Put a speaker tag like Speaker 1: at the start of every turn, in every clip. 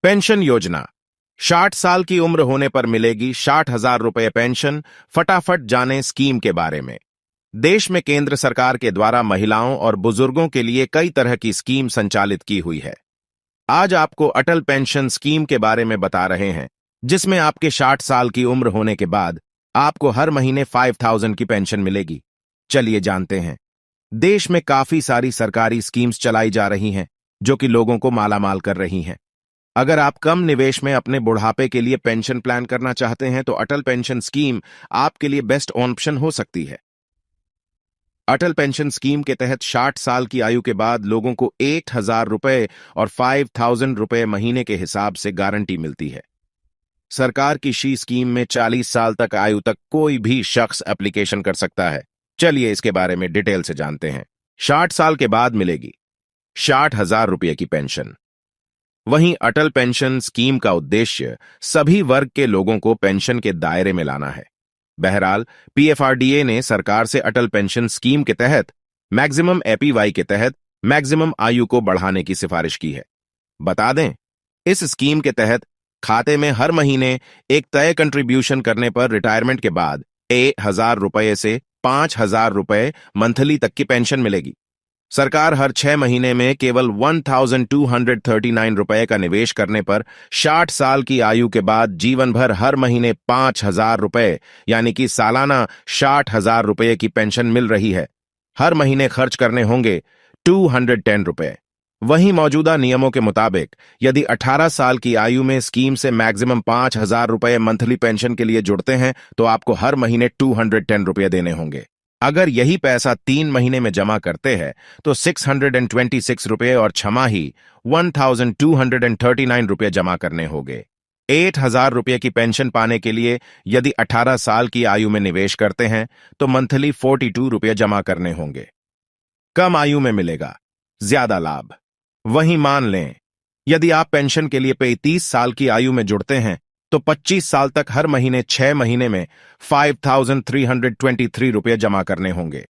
Speaker 1: Pension योजना। 60 साल की उम्र होने पर मिलेगी 60,000 रुपये पेंशन। फटाफट जानें स्कीम के बारे में। देश में केंद्र सरकार के द्वारा महिलाओं और बुजुर्गों के लिए कई तरह की स्कीम संचालित की हुई है। आज आपको अटल पेंशन स्कीम के बारे में बता रहे हैं, जिसमें आपके 60 साल की उम्र होने के बाद आपको हर महीने 5,000 की पेंशन मिलेगी। चलिए जानते हैं। देश में काफी सारी सरकारी स्कीम्स चलाई जा रही हैं, जो कि लोगों को मालामाल कर रही हैं। अगर आप कम निवेश में अपने बुढ़ापे के लिए पेंशन प्लान करना चाहते हैं, तो अटल पेंशन स्कीम आपके लिए बेस्ट ऑप्शन हो सकती है। अटल पेंशन स्कीम के तहत 60 साल की आयु के बाद लोगों को 1,000 रुपए और 5,000 रुपए महीने के हिसाब से गारंटी मिलती है। सरकार की शी स्कीम में 40 साल तक आयु तक कोई भी शख्स एप्लीकेशन कर सकता है। चलिए इसके बारे में डिटेल से जानते हैं। 60 साल के बाद मिलेगी 60,000 रुपये की पेंशन। वहीं अटल पेंशन स्कीम का उद्देश्य सभी वर्ग के लोगों को पेंशन के दायरे में लाना है। बहरहाल, पीएफआरडीए ने सरकार से अटल पेंशन स्कीम के तहत मैक्सिमम एपीवाई के तहत मैक्सिमम आयु को बढ़ाने की सिफारिश की है। बता दें, इस स्कीम के तहत खाते में हर महीने एक तय कंट्रीब्यूशन करने पर रिटायरमेंट के बाद 1,000 रुपये से 5,000 रुपये मंथली तक की पेंशन मिलेगी। सरकार हर 6 महीने में केवल 1,239 रुपये का निवेश करने पर 60 साल की आयु के बाद जीवन भर हर महीने 5,000 रुपये यानी कि सालाना 60,000 रुपये की पेंशन मिल रही है। हर महीने खर्च करने होंगे 210 रुपये। वहीं मौजूदा नियमों के मुताबिक यदि 18 साल की आयु में स्कीम से मैक्सिमम 5,000 रुपये मंथली पेंशन के लिए जुड़ते हैं, तो आपको हर महीने 210 रुपये देने होंगे। अगर यही पैसा 3 महीने में जमा करते हैं, तो 626 रुपये और छमाही 1,239 रुपये जमा करने होंगे। 8,000 रुपये की पेंशन पाने के लिए यदि 18 साल की आयु में निवेश करते हैं, तो मंथली 42 रुपये जमा करने होंगे। कम आयु में मिलेगा ज्यादा लाभ। वहीं मान लें, यदि आप पेंशन के लिए 35 साल की आयु में जुड़ते हैं, तो 25 साल तक हर महीने 6 महीने में 5,323 रुपये जमा करने होंगे।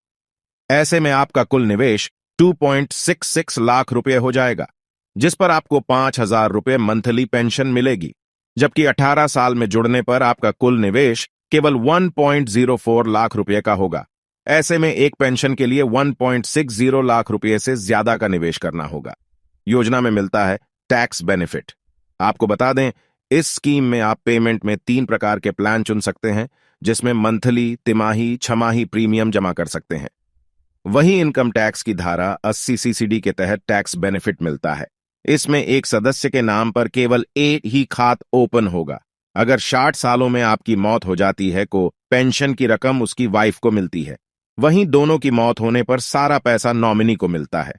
Speaker 1: ऐसे में आपका कुल निवेश 2.66 लाख रुपये हो जाएगा, जिस पर आपको 5,000 रुपये मंथली पेंशन मिलेगी। जबकि 18 साल में जुड़ने पर आपका कुल निवेश केवल 1.04 लाख रुपये का होगा। ऐसे में एक पेंशन के लिए 1.60 लाख रुपये से ज्यादा का निवेश करना होगा। योजना में मिलता है टैक्स बेनिफिट। आपको बता दें, इस स्कीम में आप पेमेंट में 3 प्रकार के प्लान चुन सकते हैं, जिसमें मंथली, तिमाही, छमाही प्रीमियम जमा कर सकते हैं। वहीं इनकम टैक्स की धारा 80 सीसीडी के तहत टैक्स बेनिफिट मिलता है। इसमें एक सदस्य के नाम पर केवल एक ही खाता ओपन होगा। अगर 60 सालों में आपकी मौत हो जाती है, तो पेंशन की रकम उसकी वाइफ को मिलती है। वहीं दोनों की मौत होने पर सारा पैसा नॉमिनी को मिलता है।